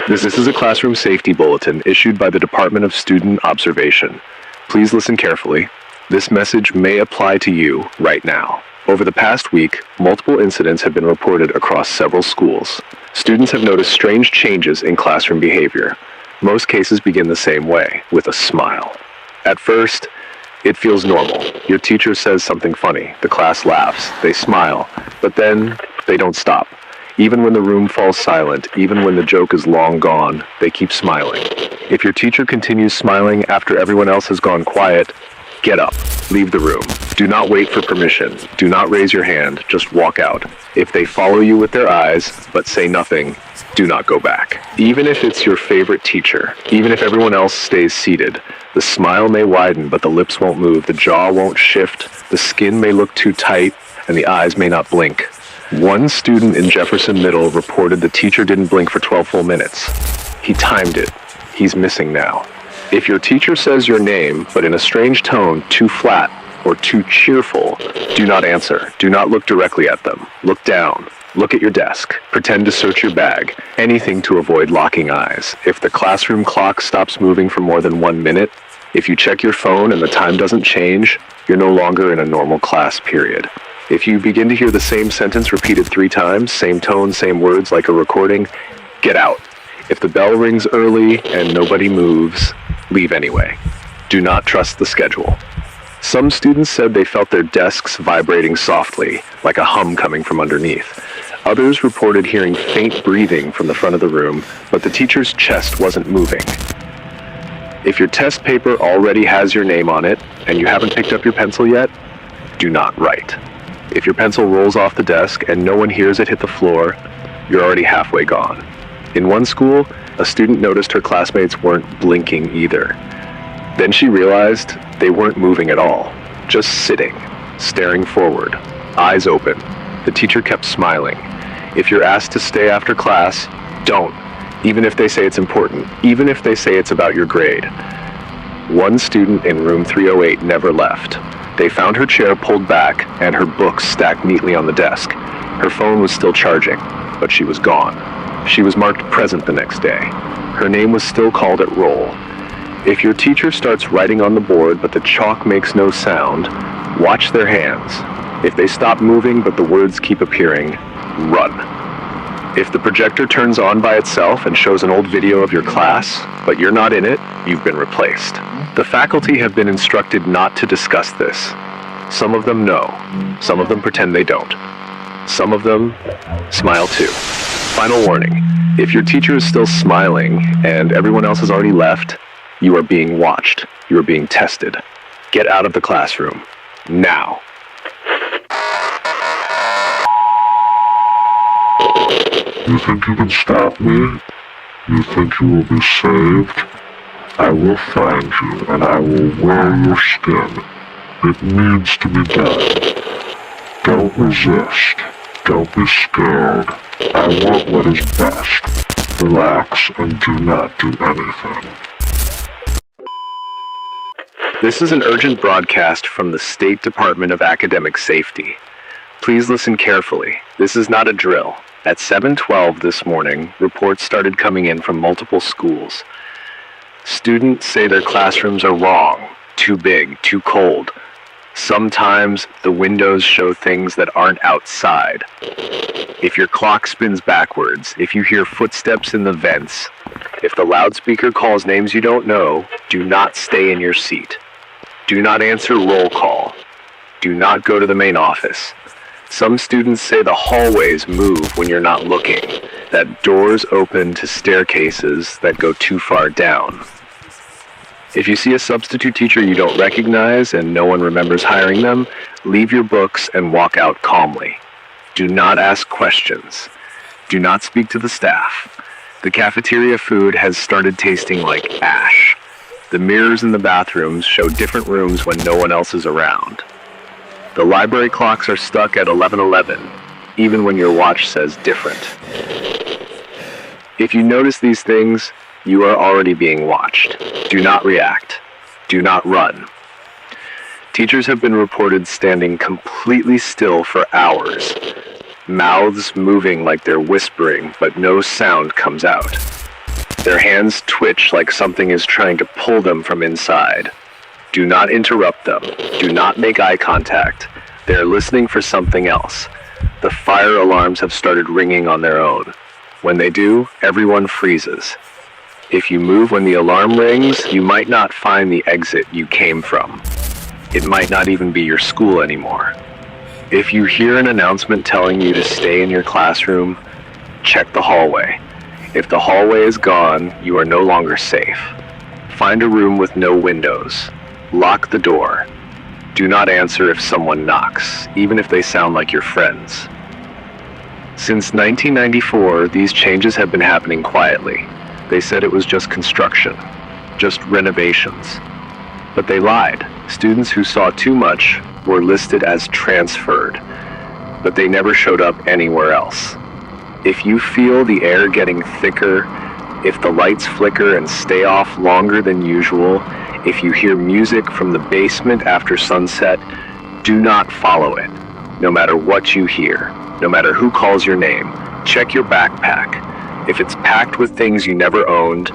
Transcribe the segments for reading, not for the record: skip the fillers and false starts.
This is a classroom safety bulletin issued by the Department of Student Observation. Please listen carefully. This message may apply to you right now. Over the past week, multiple incidents have been reported across several schools. Students have noticed strange changes in classroom behavior. Most cases begin the same way, with a smile. At first, it feels normal. Your teacher says something funny. The class laughs. They smile. But then, they don't stop. Even when the room falls silent, even when the joke is long gone, they keep smiling. If your teacher continues smiling after everyone else has gone quiet, get up. Leave the room. Do not wait for permission. Do not raise your hand. Just walk out. If they follow you with their eyes, but say nothing, do not go back. Even if it's your favorite teacher, even if everyone else stays seated, the smile may widen, but the lips won't move, the jaw won't shift, the skin may look too tight, and the eyes may not blink. One student in Jefferson Middle reported the teacher didn't blink for 12 full minutes. He timed it. He's missing now. If your teacher says your name, but in a strange tone, too flat or too cheerful, do not answer. Do not look directly at them. Look down. Look at your desk. Pretend to search your bag. Anything to avoid locking eyes. If the classroom clock stops moving for more than 1 minute, if you check your phone and the time doesn't change, you're no longer in a normal class period. If you begin to hear the same sentence repeated 3 times, same tone, same words like a recording, get out. If the bell rings early and nobody moves, leave anyway. Do not trust the schedule. Some students said they felt their desks vibrating softly, like a hum coming from underneath. Others reported hearing faint breathing from the front of the room, but the teacher's chest wasn't moving. If your test paper already has your name on it and you haven't picked up your pencil yet, do not write. If your pencil rolls off the desk and no one hears it hit the floor, you're already halfway gone. In one school, a student noticed her classmates weren't blinking either. Then she realized they weren't moving at all, just sitting, staring forward, eyes open. The teacher kept smiling. If you're asked to stay after class, don't, even if they say it's important, even if they say it's about your grade. One student in room 308 never left. They found her chair pulled back and her books stacked neatly on the desk. Her phone was still charging, but she was gone. She was marked present the next day. Her name was still called at roll. If your teacher starts writing on the board but the chalk makes no sound, watch their hands. If they stop moving but the words keep appearing, run. If the projector turns on by itself and shows an old video of your class, but you're not in it, you've been replaced. The faculty have been instructed not to discuss this. Some of them know. Some of them pretend they don't. Some of them smile too. Final warning, if your teacher is still smiling and everyone else has already left, you are being watched. You are being tested. Get out of the classroom. Now. You think you can stop me? You think you will be saved? I will find you and I will wear your skin. It needs to be done. Don't resist. Don't be scared. I want what is best. Relax and do not do anything. This is an urgent broadcast from the State Department of Academic Safety. Please listen carefully. This is not a drill. At 7:12 this morning, reports started coming in from multiple schools. Students say their classrooms are wrong, too big, too cold. Sometimes the windows show things that aren't outside. If your clock spins backwards, if you hear footsteps in the vents, if the loudspeaker calls names you don't know, do not stay in your seat. Do not answer roll call. Do not go to the main office. Some students say the hallways move when you're not looking, that doors open to staircases that go too far down. If you see a substitute teacher you don't recognize and no one remembers hiring them, leave your books and walk out calmly. Do not ask questions. Do not speak to the staff. The cafeteria food has started tasting like ash. The mirrors in the bathrooms show different rooms when no one else is around. The library clocks are stuck at 11:11, even when your watch says different. If you notice these things, you are already being watched. Do not react. Do not run. Teachers have been reported standing completely still for hours, mouths moving like they're whispering, but no sound comes out. Their hands twitch like something is trying to pull them from inside. Do not interrupt them. Do not make eye contact. They are listening for something else. The fire alarms have started ringing on their own. When they do, everyone freezes. If you move when the alarm rings, you might not find the exit you came from. It might not even be your school anymore. If you hear an announcement telling you to stay in your classroom, check the hallway. If the hallway is gone, you are no longer safe. Find a room with no windows. Lock the door. Do not answer if someone knocks, even if they sound like your friends. Since 1994, these changes have been happening quietly. They said it was just construction, just renovations. But they lied. Students who saw too much were listed as transferred, but they never showed up anywhere else. If you feel the air getting thicker, if the lights flicker and stay off longer than usual, if you hear music from the basement after sunset, do not follow it. No matter what you hear, no matter who calls your name, check your backpack. If it's packed with things you never owned,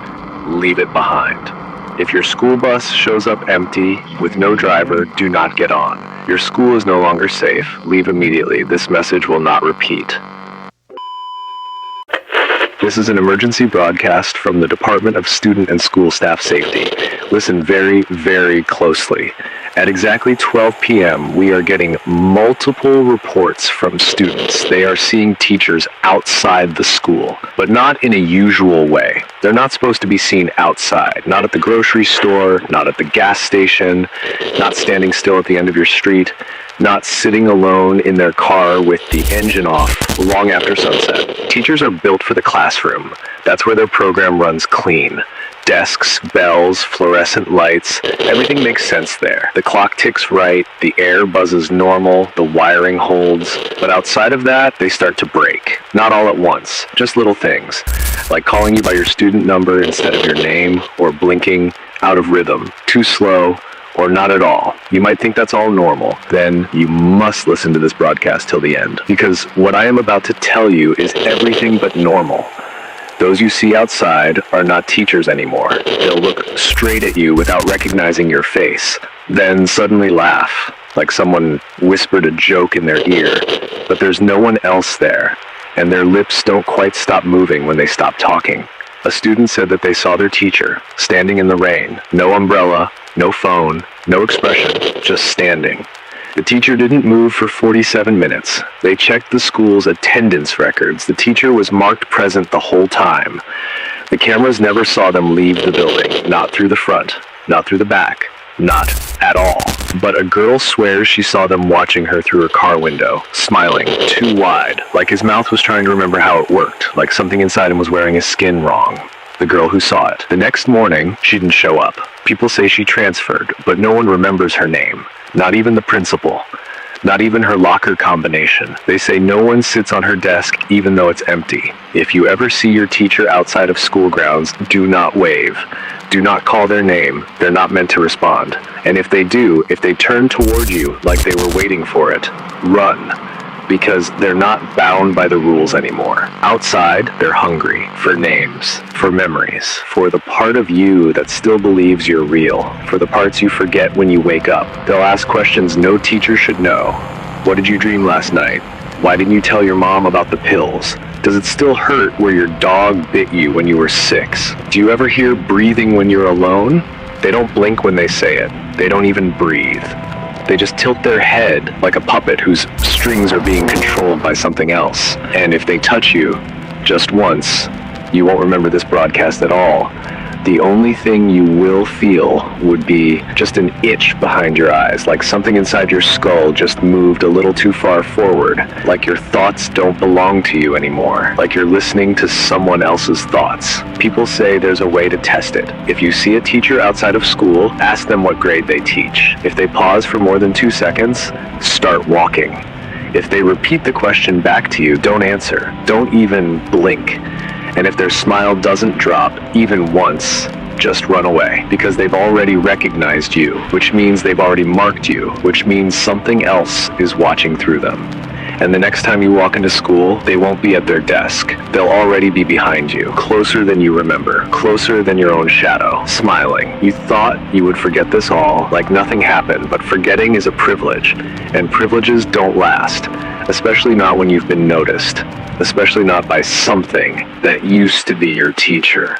leave it behind. If your school bus shows up empty, with no driver, do not get on. Your school is no longer safe. Leave immediately. This message will not repeat. This is an emergency broadcast from the Department of Student and School Staff Safety. Listen very, very closely. At exactly 12 p.m., we are getting multiple reports from students. They are seeing teachers outside the school, but not in a usual way. They're not supposed to be seen outside, not at the grocery store, not at the gas station, not standing still at the end of your street, not sitting alone in their car with the engine off long after sunset. Teachers are built for the classroom. That's where their program runs clean. Desks, bells, fluorescent lights, everything makes sense there. The clock ticks right, the air buzzes normal, the wiring holds. But outside of that, they start to break. Not all at once, just little things, like calling you by your student number instead of your name, or blinking out of rhythm, too slow, or not at all. You might think that's all normal. Then you must listen to this broadcast till the end, because what I am about to tell you is everything but normal. Those you see outside are not teachers anymore. They'll look straight at you without recognizing your face, then suddenly laugh, like someone whispered a joke in their ear, but there's no one else there, and their lips don't quite stop moving when they stop talking. A student said that they saw their teacher, standing in the rain, no umbrella, no phone, no expression, just standing. The teacher didn't move for 47 minutes. They checked the school's attendance records. The teacher was marked present the whole time. The cameras never saw them leave the building, not through the front, not through the back, not at all. But a girl swears she saw them watching her through her car window, smiling too wide, like his mouth was trying to remember how it worked, like something inside him was wearing his skin wrong. The girl who saw it. The next morning, she didn't show up. People say she transferred, but no one remembers her name. Not even the principal. Not even her locker combination. They say no one sits on her desk even though it's empty. If you ever see your teacher outside of school grounds, do not wave. Do not call their name. They're not meant to respond. And if they do, if they turn toward you like they were waiting for it, run. Because they're not bound by the rules anymore. Outside, they're hungry for names, for memories, for the part of you that still believes you're real, for the parts you forget when you wake up. They'll ask questions no teacher should know. What did you dream last night? Why didn't you tell your mom about the pills? Does it still hurt where your dog bit you when you were 6? Do you ever hear breathing when you're alone? They don't blink when they say it. They don't even breathe. They just tilt their head like a puppet whose strings are being controlled by something else. And if they touch you just once, you won't remember this broadcast at all. The only thing you will feel would be just an itch behind your eyes, like something inside your skull just moved a little too far forward, like your thoughts don't belong to you anymore, like you're listening to someone else's thoughts. People say there's a way to test it. If you see a teacher outside of school, ask them what grade they teach. If they pause for more than 2 seconds, start walking. If they repeat the question back to you, don't answer. Don't even blink. And if their smile doesn't drop even once, just run away, because they've already recognized you, which means they've already marked you, which means something else is watching through them. And the next time you walk into school, they won't be at their desk. They'll already be behind you, closer than you remember, closer than your own shadow, smiling. You thought you would forget this all, like nothing happened, but forgetting is a privilege, and privileges don't last, especially not when you've been noticed, especially not by something that used to be your teacher.